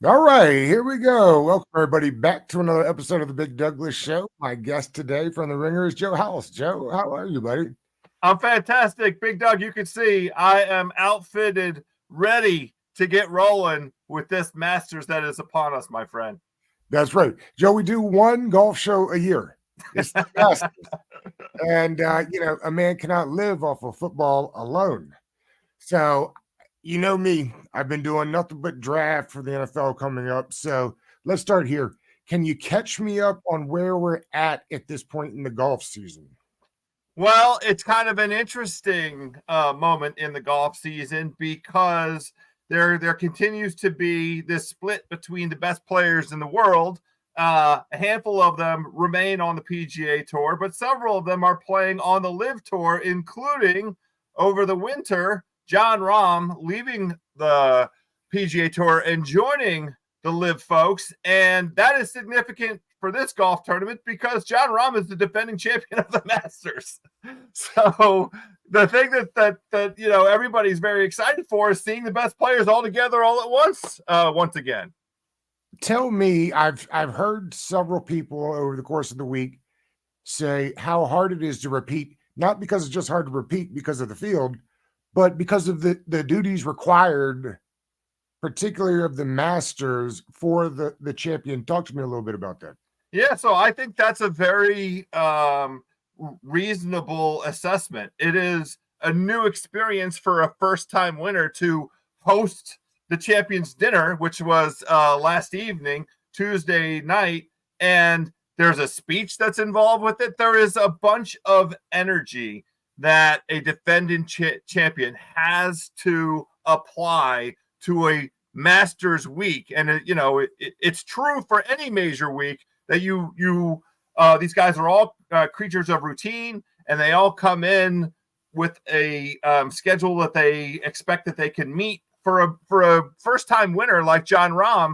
All right, here we go. Welcome everybody back to another episode of the Big Douglas Show. My guest today from the Ringer is Joe House. Joe, how are you, buddy? I'm fantastic. Big Doug, you can see I am outfitted, ready to get rolling with this Masters that is upon us, my friend. That's right, Joe. We do one golf show a year. It's the best, and a man cannot live off of football alone. So, you know me, I've been doing nothing but draft for the NFL coming up. So let's start here. Can you catch me up on where we're at this point in the golf season? Well, it's kind of an interesting moment in the golf season because there continues to be this split between the best players in the world. A handful of them remain on the PGA Tour, but several of them are playing on the LIV Tour, including over the winter, Jon Rahm leaving the PGA Tour and joining the LIV folks. And that is significant for this golf tournament because Jon Rahm is the defending champion of the Masters. So the thing that everybody's very excited for is seeing the best players all together all at once again. Tell me, I've heard several people over the course of the week say how hard it is to repeat, not because it's just hard to repeat because of the field, but because of the duties required, particularly of the Masters for the champion. Talk to me a little bit about that. Yeah, so I think that's a very reasonable assessment. It is a new experience for a first-time winner to host the Champions Dinner, which was last evening, Tuesday night, and there's a speech that's involved with it. There is a bunch of energy that a defending champion has to apply to a Masters week, and it's true for any major week that these guys are all creatures of routine, and they all come in with a schedule that they expect that they can meet. For a first time winner like Jon Rahm,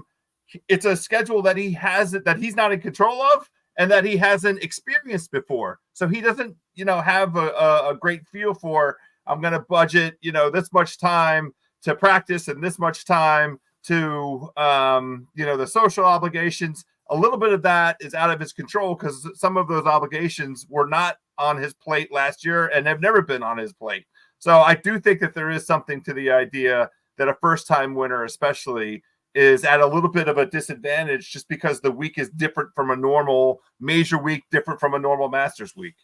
it's a schedule that that he's not in control of and that he hasn't experienced before. So he doesn't have a great feel for, I'm going to budget this much time to practice and this much time to the social obligations. A little bit of that is out of his control because some of those obligations were not on his plate last year and have never been on his plate. So I do think that there is something to the idea that a first-time winner especially is at a little bit of a disadvantage just because the week is different from a normal major week, different from a normal Masters week.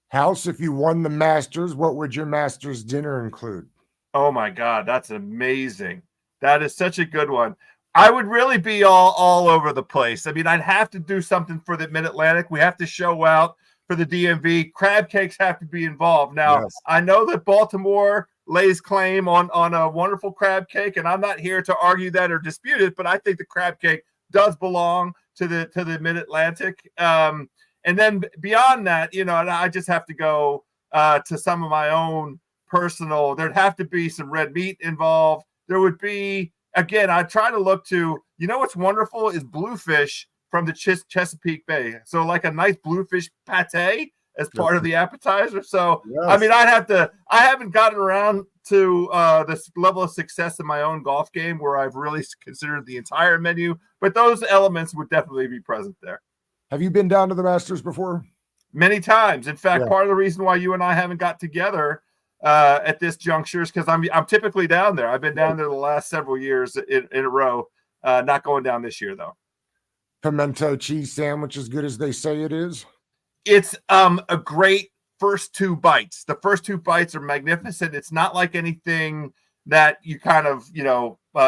House, if you won the Masters, what would your Masters dinner include? Oh, my God, that's amazing. That is such a good one. I would really be all over the place. I mean, I'd have to do something for the Mid-Atlantic. We have to show out for the DMV. Crab cakes have to be involved. Now, yes. I know that Baltimore lays claim on a wonderful crab cake, and I'm not here to argue that or dispute it, but I think the crab cake does belong to the Mid-Atlantic. And then beyond that, I just have to go to some of my own personal. There'd have to be some red meat involved. There would be, again, I try to look to, what's wonderful is bluefish from the Chesapeake Bay. So like a nice bluefish pate as part of the appetizer. So, yes. I mean, I haven't gotten around to this level of success in my own golf game where I've really considered the entire menu, but those elements would definitely be present there. Have you been down to the Masters before? Many times. In fact, part of the reason why you and I haven't got together at this juncture is because I'm typically down there. I've been down there the last several years in a row. Not going down this year though. Pimento cheese sandwich as good as they say it is? It's a great first two bites. The first two bites are magnificent. It's not like anything that you kind of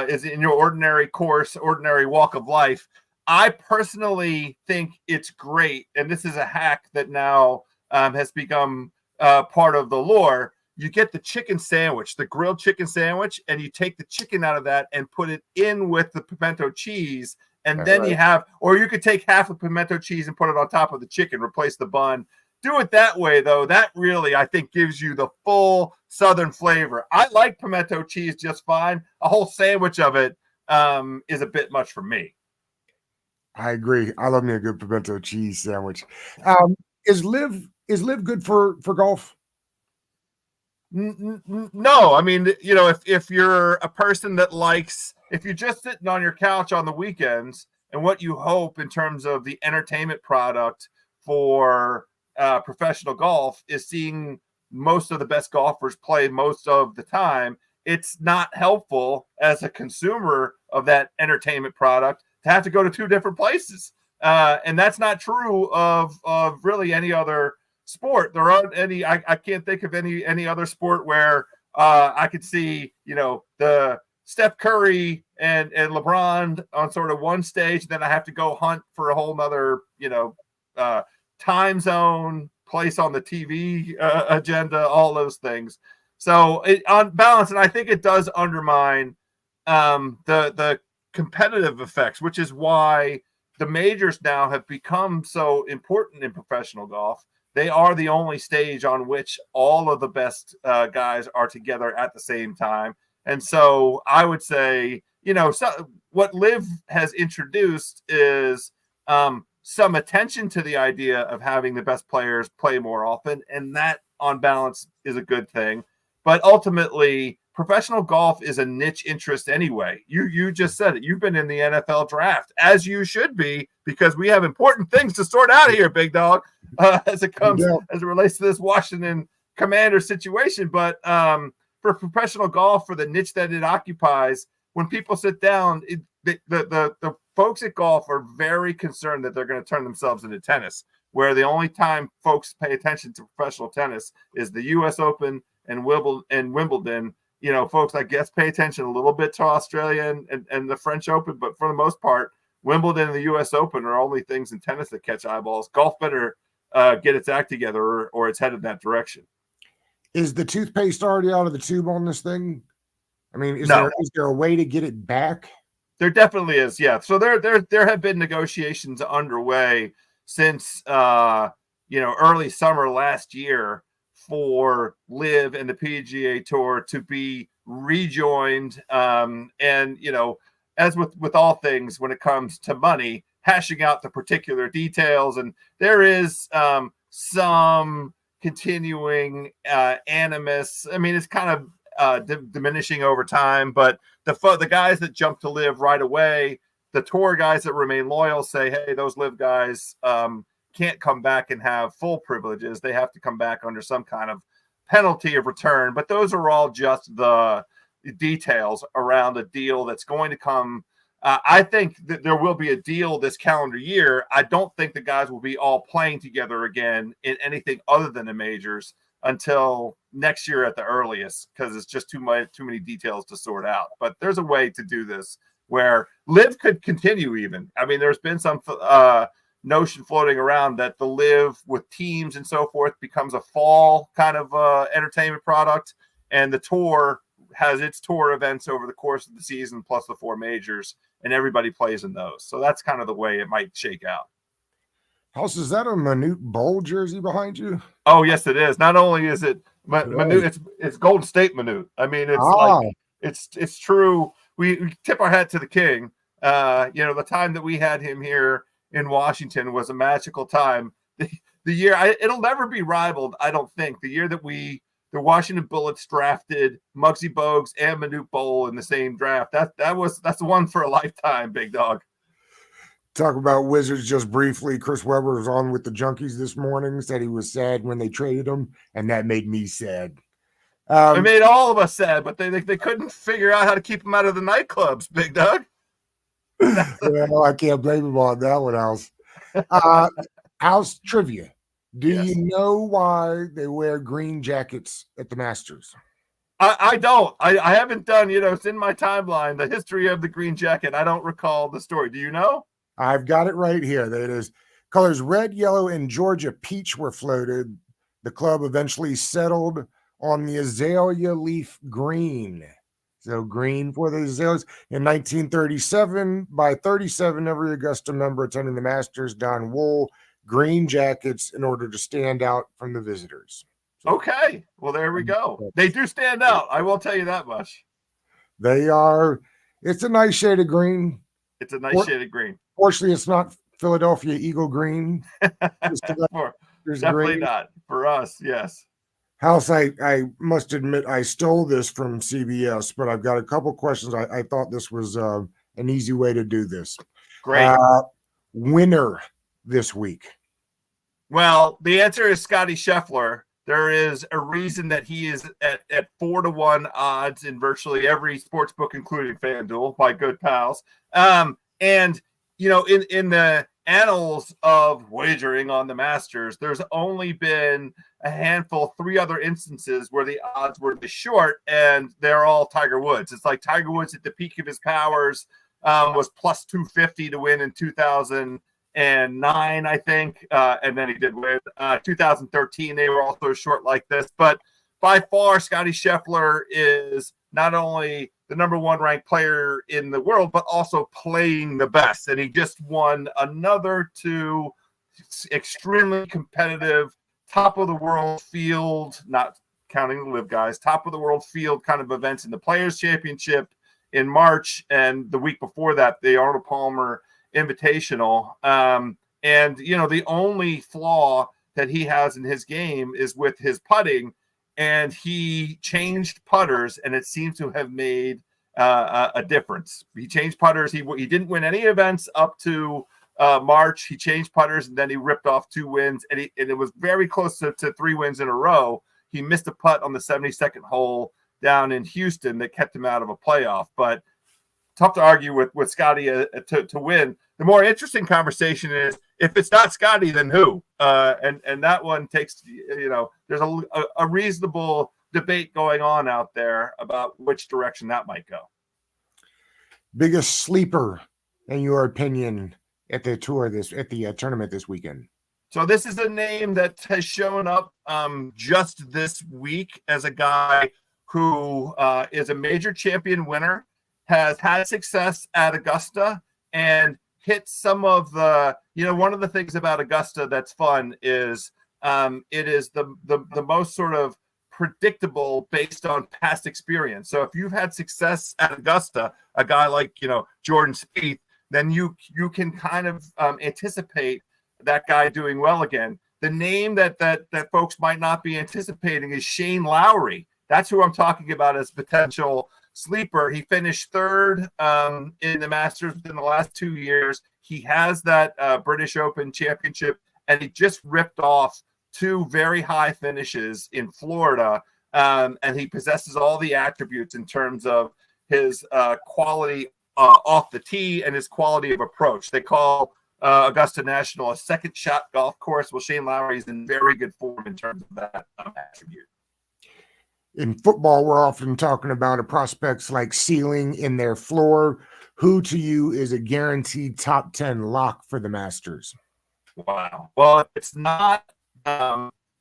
is in your ordinary course, ordinary walk of life. I personally think it's great, and this is a hack that now has become part of the lore. You get the chicken sandwich, the grilled chicken sandwich, and you take the chicken out of that and put it in with the pimento cheese. And then you have, or you could take half of pimento cheese and put it on top of the chicken, replace the bun. Do it that way, though. That really, I think, gives you the full Southern flavor. I like pimento cheese just fine. A whole sandwich of it is a bit much for me. I agree. I love me a good pimento cheese sandwich. Is LIV good for golf? No, I mean, if you're a person that likes if you're just sitting on your couch on the weekends and what you hope in terms of the entertainment product for professional golf is seeing most of the best golfers play most of the time, it's not helpful as a consumer of that entertainment product to have to go to two different places. And that's not true of really any other sport. There aren't any, I can't think of any other sport where I could see, the Steph Curry and LeBron on sort of one stage, then I have to go hunt for a whole nother, time zone, place on the TV agenda, all those things. So on balance, and I think it does undermine the competitive effects, which is why the majors now have become so important in professional golf. They are the only stage on which all of the best guys are together at the same time. And so I would say, what Liv has introduced is some attention to the idea of having the best players play more often. And that on balance is a good thing. But ultimately, professional golf is a niche interest anyway. You just said it. You've been in the NFL draft, as you should be, because we have important things to sort out here, big dog, as it relates to this Washington Commander situation. But for professional golf, for the niche that it occupies, when people sit down, the folks at golf are very concerned that they're going to turn themselves into tennis, where the only time folks pay attention to professional tennis is the U.S. Open and Wimbledon. Folks, I guess, pay attention a little bit to Australia and the French Open, but for the most part, Wimbledon and the U.S. Open are only things in tennis that catch eyeballs. Golf better get its act together or it's headed that direction. Is the toothpaste already out of the tube on this thing? I mean, is there a way to get it back? There definitely is, yeah. So there have been negotiations underway since early summer last year for Liv and the PGA Tour to be rejoined. And as with all things when it comes to money, hashing out the particular details, and there is some continuing animus. I mean, it's kind of diminishing over time, but the guys that jump to Liv right away, the tour guys that remain loyal say, hey, those Liv guys can't come back and have full privileges. They have to come back under some kind of penalty of return. But those are all just the details around a deal that's going to come. I think that there will be a deal this calendar year. I don't think the guys will be all playing together again in anything other than the majors until next year at the earliest, because it's just too many details to sort out. But there's a way to do this where Liv could continue even. I mean, there's been some notion floating around that the Liv with teams and so forth becomes a fall kind of entertainment product, and the tour has its tour events over the course of the season plus the four majors, and everybody plays in those. So that's kind of the way it might shake out. House, is that a Manute Bowl jersey behind you? Oh, yes, it is. Not only is it Manute, it's Golden State Manute. I mean, it's it's true. We tip our hat to the king. The time that we had him here in Washington was a magical time. The year, it'll never be rivaled, I don't think. The year that the Washington Bullets drafted Muggsy Bogues and Manute Bowl in the same draft. That's one for a lifetime, big dog. Talk about Wizards just briefly. Chris Webber was on with the Junkies this morning, said he was sad when they traded him, and that made me sad. It made all of us sad, but they couldn't figure out how to keep him out of the nightclubs, big dog. Well, I can't blame him on that one, House. House trivia. Do you know why they wear green jackets at the Masters? I don't. I haven't done, it's in my timeline, the history of the green jacket. I don't recall the story. Do you know? I've got it right here. There it is. Colors red, yellow, and Georgia peach were floated. The club eventually settled on the azalea leaf green. So green for the azaleas. In 1937, by 37, every Augusta member attending the Masters donned wool green jackets in order to stand out from the visitors. So, okay. Well, there we go. They do stand out. I will tell you that much. They are. It's a nice shade of green. It's a nice shade of green. Fortunately, it's not Philadelphia Eagle green. Definitely green. Not for us. Yes. House, I must admit I stole this from CBS, but I've got a couple questions. I thought this was an easy way to do this. Great. Uh, Winner this week. Well, the answer is Scotty Scheffler. There is a reason that he is at 4-1 odds in virtually every sports book, including FanDuel, by good pals. And in the annals of wagering on the Masters, there's only been a handful, 3 other instances where the odds were this short, and they're all Tiger Woods. It's like Tiger Woods at the peak of his powers was plus 250 to win in 2009, I think, and then he did win. 2013, they were also short like this. But by far, Scotty Scheffler is not only the number 1 ranked player in the world, but also playing the best. And he just won another 2 extremely competitive, top of the world field, not counting the live guys, top of the world field kind of events in the Players Championship in March, and the week before that, the Arnold Palmer Invitational. And the only flaw that he has in his game is with his putting, and he changed putters, and it seems to have made a difference. He changed putters. He didn't win any events up to March. He changed putters, and then he ripped off 2 wins, and it was very close to 3 wins in a row. He missed a putt on the 72nd hole down in Houston that kept him out of a playoff. But tough to argue with Scotty to win. The more interesting conversation is, if it's not Scotty, then who? And that one takes, there's a reasonable debate going on out there about which direction that might go. Biggest sleeper, in your opinion, at the tournament this weekend? So this is a name that has shown up just this week as a guy who is a major champion winner, has had success at Augusta, and hit some of the, one of the things about Augusta that's fun is it is the most sort of predictable based on past experience. So if you've had success at Augusta, a guy like, Jordan Spieth, then you can kind of anticipate that guy doing well again. The name that folks might not be anticipating is Shane Lowry. That's who I'm talking about as potential sleeper. He finished 3rd in the Masters within the last 2 years. He has that British Open championship, and he just ripped off 2 very high finishes in Florida. And he possesses all the attributes in terms of his quality off the tee and his quality of approach. They call Augusta National a second shot golf course. Well, Shane Lowry is in very good form in terms of that attribute. In football, we're often talking about a prospect's like ceiling in their floor. Who to you is a guaranteed top 10 lock for the Masters? Wow. Well, it's not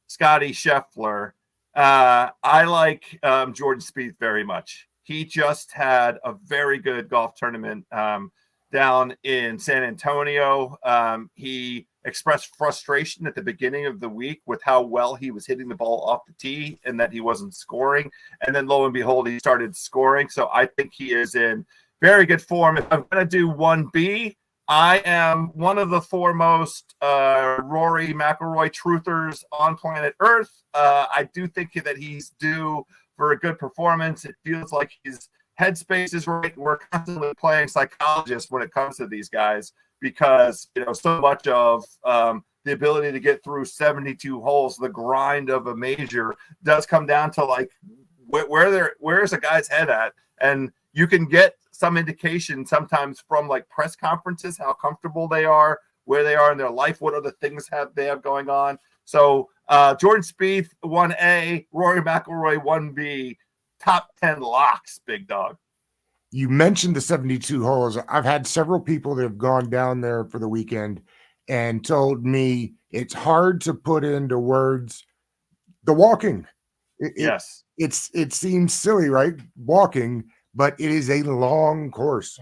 Scotty Scheffler. I like Jordan Spieth very much. He just had a very good golf tournament down in San Antonio. He expressed frustration at the beginning of the week with how well he was hitting the ball off the tee and that he wasn't scoring. And then lo and behold, he started scoring. So I think he is in very good form. If I'm going to do 1B, I am one of the foremost Rory McIlroy truthers on planet Earth. I do think that he's due for a good performance. It feels like his headspace is right. We're constantly playing psychologist when it comes to these guys, because so much of the ability to get through 72 holes, the grind of a major, does come down to like where's a guy's head at, and you can get some indication sometimes from like press conferences how comfortable they are, where they are in their life, what other things they have going on. So Jordan Spieth 1A, Rory McIlroy 1B, top 10 locks, big dog. You mentioned the 72 holes. I've had several people that have gone down there for the weekend and told me it's hard to put into words the walking. Yes. It seems silly, right? Walking, but it is a long course.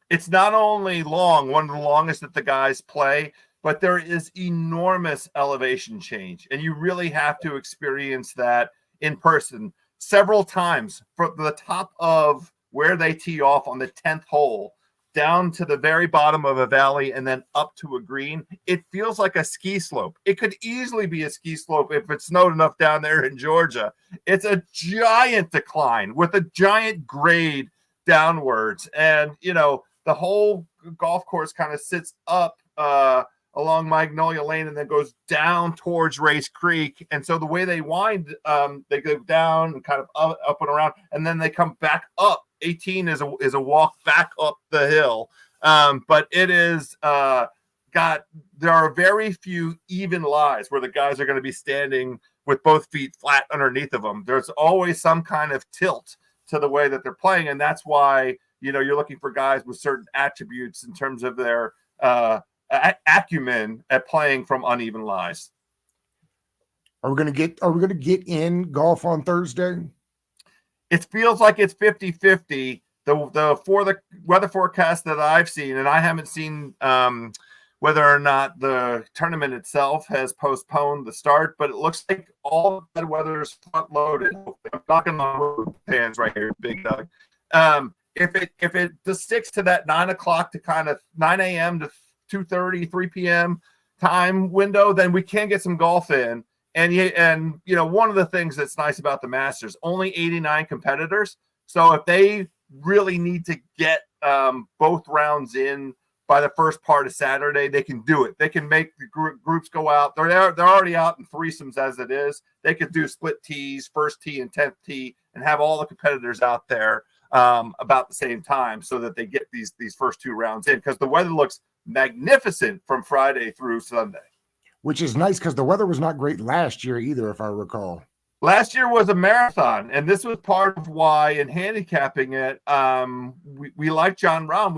It's not only long, one of the longest that the guys play, but there is enormous elevation change. And you really have to experience that in person several times, from the top of where they tee off on the 10th hole down to the very bottom of a valley and then up to a green. It feels like a ski slope. It could easily be a ski slope if it snowed enough down there in Georgia. It's a giant decline with a giant grade downwards. And, the whole golf course kind of sits up along Magnolia Lane and then goes down towards Race Creek. And so the way they wind, they go down and kind of up and around, and then they come back up. 18 is a walk back up the hill. But it is there are very few even lies where the guys are going to be standing with both feet flat underneath of them. There's always some kind of tilt to the way that they're playing. And that's why, you're looking for guys with certain attributes in terms of their acumen at playing from uneven lies. Are we going to get in golf on Thursday? It feels like it's 50-50. The weather forecast that I've seen, and I haven't seen whether or not the tournament itself has postponed the start, but it looks like all the weather is front loaded. I'm knocking on wood, fans right here, Big Doug. If it just sticks to that 9 o'clock to kind of 9 a.m. to 2:30, 3 p.m. time window, then we can get some golf in. And one of the things that's nice about the Masters, only 89 competitors. So if they really need to get both rounds in by the first part of Saturday, they can do it. They can make the groups go out. They're already out in threesomes as it is. They could do split tees, first tee and 10th tee, and have all the competitors out there about the same time so that they get these first two rounds in, because the weather looks magnificent from Friday through Sunday. Which is nice because the weather was not great last year either, if I recall. Last year was a marathon, and this was part of why in handicapping it, we liked Jon Rahm.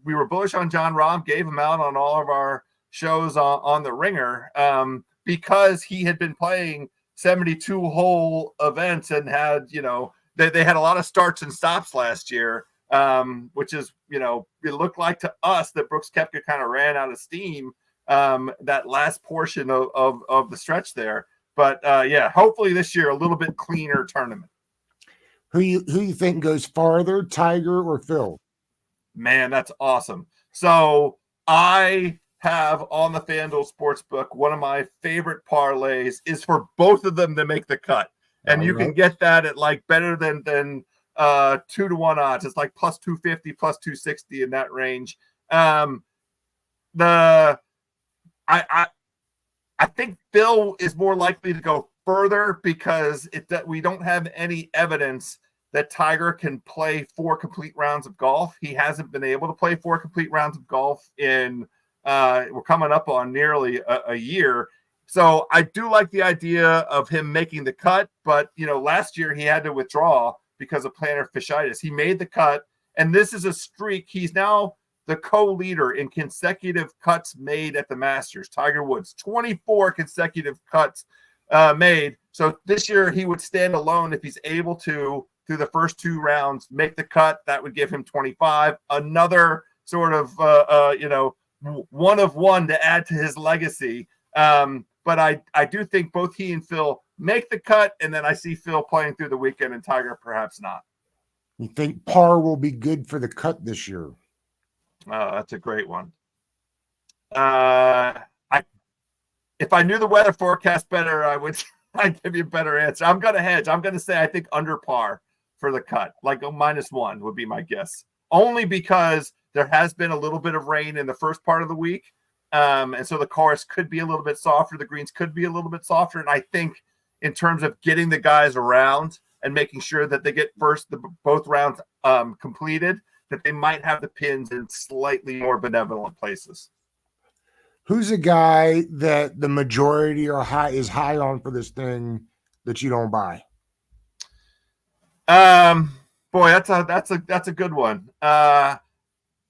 We were bullish on Jon Rahm, gave him out on all of our shows on the Ringer because he had been playing 72-hole events and had, they had a lot of starts and stops last year, which is, it looked like to us that Brooks Koepka kind of ran out of steam that last portion of the stretch there. But hopefully this year a little bit cleaner tournament. Who you think goes farther, Tiger or Phil? Man, that's awesome. So I have on the FanDuel Sportsbook, one of my favorite parlays is for both of them to make the cut. And you can get that at like better than 2-to-1 odds. It's like plus 250, plus 260 in that range. I think Phil is more likely to go further because we don't have any evidence that Tiger can play 4 complete rounds of golf. He hasn't been able to play 4 complete rounds of golf in we're coming up on nearly a year. So I do like the idea of him making the cut, but last year he had to withdraw because of plantar fasciitis. He made the cut, and this is a streak. He's now the co-leader in consecutive cuts made at the Masters. Tiger Woods, 24 consecutive cuts made. So this year he would stand alone if he's able to, through the first 2 rounds, make the cut. That would give him 25. Another sort of, one of one to add to his legacy. But I do think both he and Phil make the cut, and then I see Phil playing through the weekend and Tiger perhaps not. You think par will be good for the cut this year? Oh, that's a great one. If I knew the weather forecast better, I'd give you a better answer. I'm going to hedge. I'm going to say I think under par for the cut, like a -1 would be my guess. Only because there has been a little bit of rain in the first part of the week. And so the course could be a little bit softer. The greens could be a little bit softer. And I think in terms of getting the guys around and making sure that they get both rounds completed, that they might have the pins in slightly more benevolent places. Who's a guy that the majority is high on for this thing that you don't buy? Boy, that's a good one.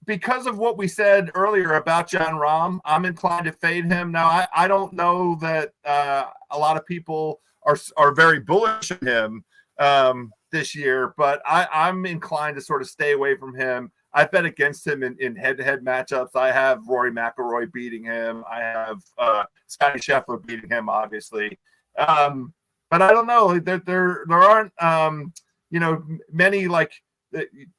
Because of what we said earlier about Jon Rahm, I'm inclined to fade him. Now, I don't know that a lot of people are very bullish on him this year, but I'm inclined to sort of stay away from him. I bet against him in head-to-head matchups. I have Rory McIlroy beating him. I have Scottie Scheffler beating him, obviously. But I don't know. There aren't many like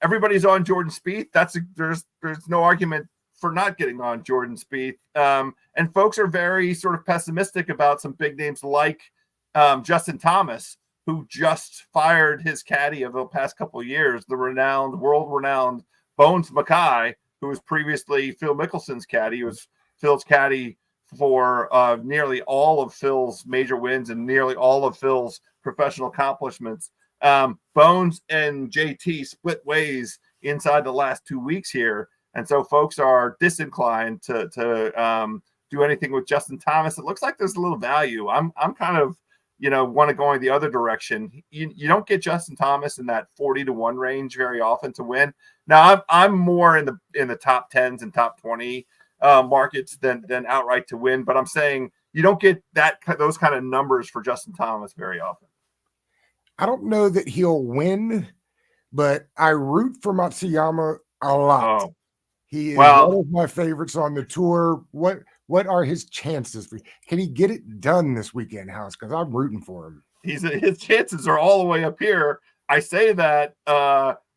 everybody's on Jordan Spieth. There's no argument for not getting on Jordan Spieth. And folks are very sort of pessimistic about some big names like Justin Thomas, who just fired his caddy of the past couple of years, the world-renowned Bones Mackay, who was previously Phil Mickelson's caddy. He was Phil's caddy for nearly all of Phil's major wins and nearly all of Phil's professional accomplishments. Bones and JT split ways inside the last 2 weeks here. And so folks are disinclined to do anything with Justin Thomas. It looks like there's a little value. I'm kind of, want to go the other direction. You don't get Justin Thomas in that 40-1 range very often to win. Now I'm more in the top 10s and top 20 markets than outright to win. But I'm saying you don't get those kind of numbers for Justin Thomas very often. I don't know that he'll win, but I root for Matsuyama a lot. Oh. He is one of my favorites on the tour. What are his chances? Can he get it done this weekend, House? Because I'm rooting for him. His chances are all the way up here. I say that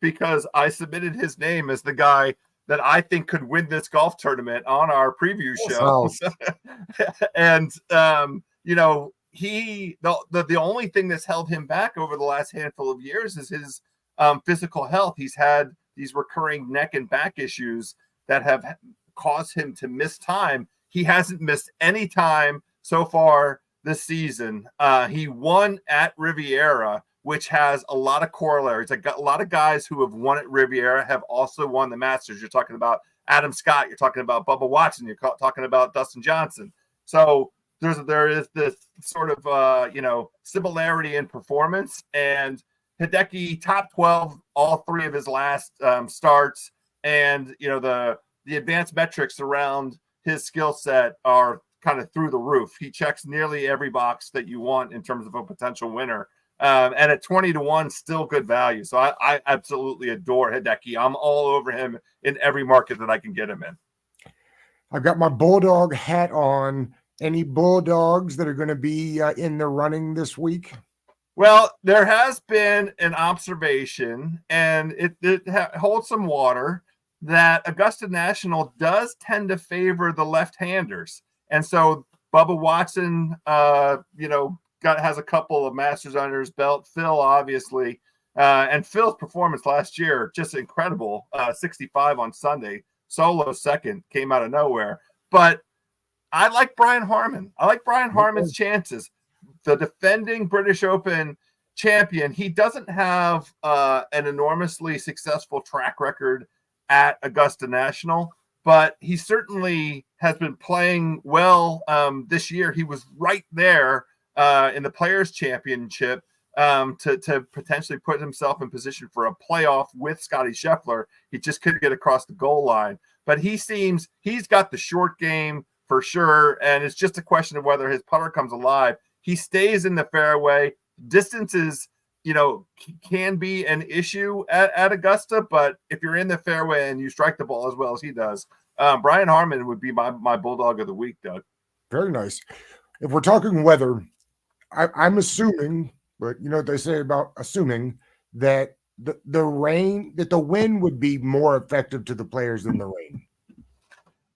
because I submitted his name as the guy that I think could win this golf tournament on our preview show. And the only thing that's held him back over the last handful of years is his physical health. He's had these recurring neck and back issues that have caused him to miss time. He hasn't missed any time so far this season. He won at Riviera, which has a lot of corollaries. A lot of guys who have won at Riviera have also won the Masters. You're talking about Adam Scott. You're talking about Bubba Watson. You're talking about Dustin Johnson. So there is this sort of similarity in performance. And Hideki, top 12, all three of his last starts, and the advanced metrics around his skill set are kind of through the roof. He checks nearly every box that you want in terms of a potential winner. And at 20-1, still good value. So I absolutely adore Hideki. I'm all over him in every market that I can get him in. I've got my Bulldog hat on. Any Bulldogs that are going to be in the running this week? Well, there has been an observation, and it holds some water, that Augusta National does tend to favor the left-handers. And so Bubba Watson, has a couple of Masters under his belt. Phil, obviously, and Phil's performance last year, just incredible. 65 on Sunday, solo second, came out of nowhere. But I like Brian Harmon. I like Brian Harmon's chances. The defending British Open champion, he doesn't have an enormously successful track record at Augusta National, but he certainly has been playing well this year. He was right there in the Players' Championship to potentially put himself in position for a playoff with Scotty Scheffler. He just couldn't get across the goal line. But he's got the short game for sure, and it's just a question of whether his putter comes alive. He stays in the fairway. Distances, can be an issue at Augusta, but if you're in the fairway and you strike the ball as well as he does, Brian Harmon would be my Bulldog of the week, Doug. Very nice. If we're talking weather, I'm assuming, but what they say about assuming, that the wind would be more effective to the players than the rain.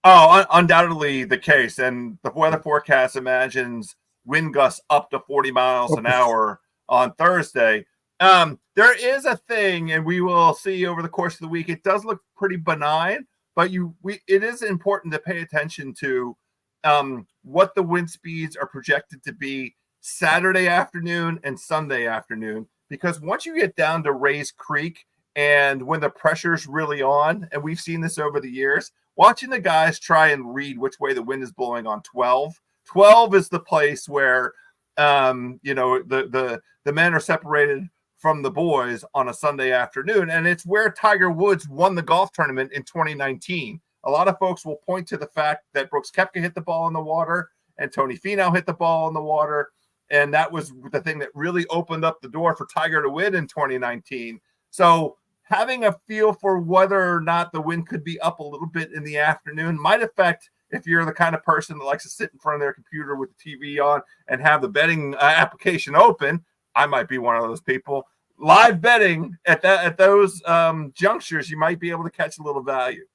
Oh, undoubtedly the case. And the weather forecast imagines wind gusts up to 40 miles an hour on Thursday. There is a thing, and we will see over the course of the week. It does look pretty benign, but it is important to pay attention to what the wind speeds are projected to be Saturday afternoon and Sunday afternoon, because once you get down to Rays Creek and when the pressure's really on, and we've seen this over the years, watching the guys try and read which way the wind is blowing on 12 is the place where the men are separated from the boys on a Sunday afternoon, and it's where Tiger Woods won the golf tournament in 2019. A lot of folks will point to the fact that Brooks Koepka hit the ball in the water and Tony Finau hit the ball in the water, and that was the thing that really opened up the door for Tiger to win in 2019. So having a feel for whether or not the wind could be up a little bit in the afternoon might affect if you're the kind of person that likes to sit in front of their computer with the TV on and have the betting application open. I might be one of those people. live betting at those junctures, you might be able to catch a little value.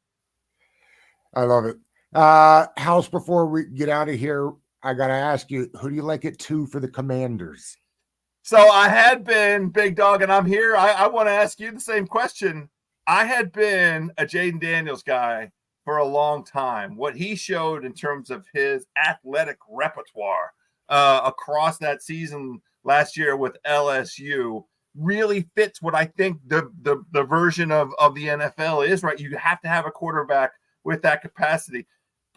I love it. House, before we get out of here, I got to ask you, who do you like at 2 for the Commanders? So I had been, Big Dog, and I'm here. I want to ask you the same question. I had been a Jaden Daniels guy for a long time. What he showed in terms of his athletic repertoire across that season last year with LSU really fits what I think the version of the NFL is, right? You have to have a quarterback with that capacity.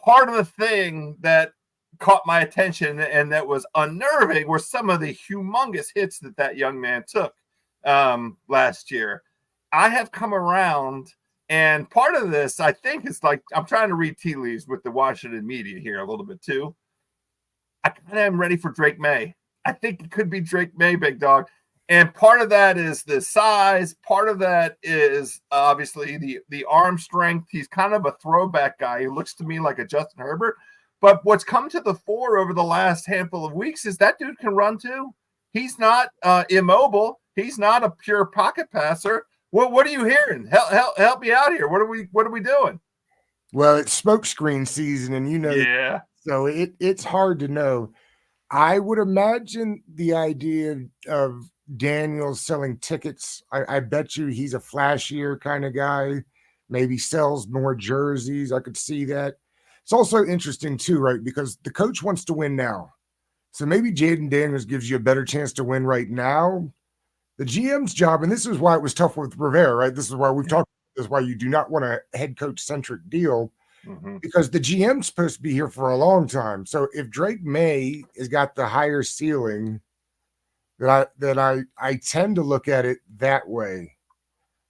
Part of the thing that caught my attention and that was unnerving were some of the humongous hits that young man took last year. I have come around, and part of this, I think, is like I'm trying to read tea leaves with the Washington media here a little bit too. I kind of am ready for Drake May. I think it could be Drake May, Big Dog. And part of that is the size. Part of that is obviously the arm strength. He's kind of a throwback guy. He looks to me like a Justin Herbert. But what's come to the fore over the last handful of weeks is that dude can run too. He's not immobile. He's not a pure pocket passer. What are you hearing? Help me out here. What are we doing? Well, it's smokescreen season, and yeah. So it's hard to know. I would imagine the idea of Daniels selling tickets. I bet you he's a flashier kind of guy. Maybe sells more jerseys. I could see that. It's also interesting too, right? Because the coach wants to win now. So maybe Jaden Daniels gives you a better chance to win right now. The GM's job, and this is why it was tough with Rivera, right? This is why we've talked about this, why you do not want a head coach-centric deal, because the GM's supposed to be here for a long time. So if Drake May has got the higher ceiling, that I tend to look at it that way,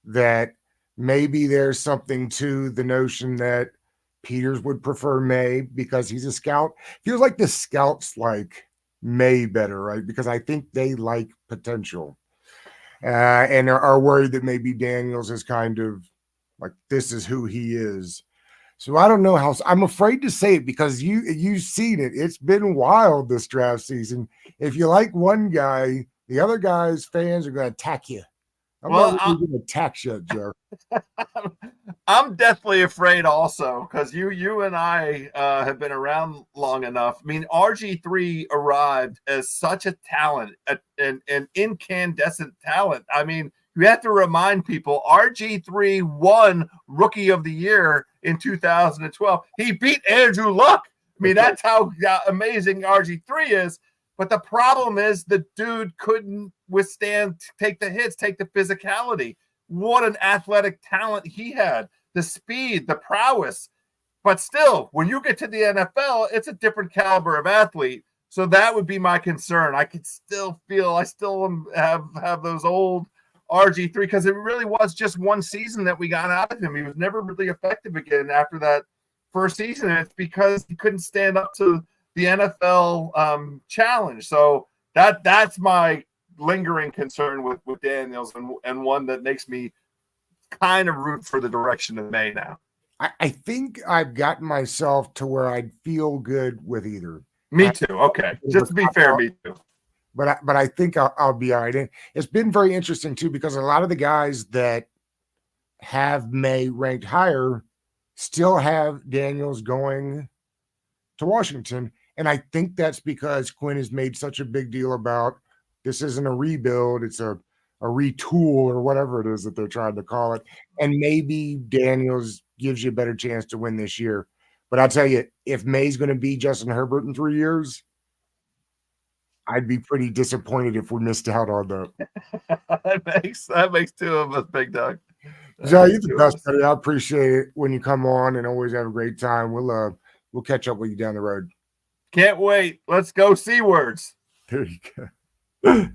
that maybe there's something to the notion that Peters would prefer May because he's a scout. Feels like the scouts like May better, right? Because I think they like potential. And are worried that maybe Daniels is kind of like, this is who he is. So I don't know how. I'm afraid to say it because you've seen it. It's been wild this draft season. If you like one guy, the other guy's fans are going to attack you. I'm not really going to attack you, Joe. I'm deathly afraid also because you and I have been around long enough. I mean, RG3 arrived as such a talent, an incandescent talent. I mean, you have to remind people RG3 won Rookie of the Year in 2012. He beat Andrew Luck. I mean, that's how amazing RG3 is. But the problem is the dude couldn't withstand, take the hits, take the physicality. What an athletic talent he had, the speed, the prowess. But still, when you get to the NFL, it's a different caliber of athlete. So that would be my concern. I could still feel, I still have those old RG3 because it really was just one season that we got out of him. He was never really effective again after that first season. And it's because he couldn't stand up to the NFL challenge. So that's my lingering concern with Daniels and one that makes me kind of root for the direction of May now. I think I've gotten myself to where I'd feel good with either. Me too. Okay. Just to be fair, me too. But I think I'll be all right. And it's been very interesting too, because a lot of the guys that have May ranked higher still have Daniels going to Washington. And I think that's because Quinn has made such a big deal about this isn't a rebuild, it's a retool or whatever it is that they're trying to call it. And maybe Daniels gives you a better chance to win this year. But I'll tell you, if May's going to be Justin Herbert in 3 years, I'd be pretty disappointed if we missed out on that. that makes two of us, Big Dog. Joe, you're the best, buddy. I appreciate it when you come on and always have a great time. We'll catch up with you down the road. Can't wait. Let's go Seawards. There you go.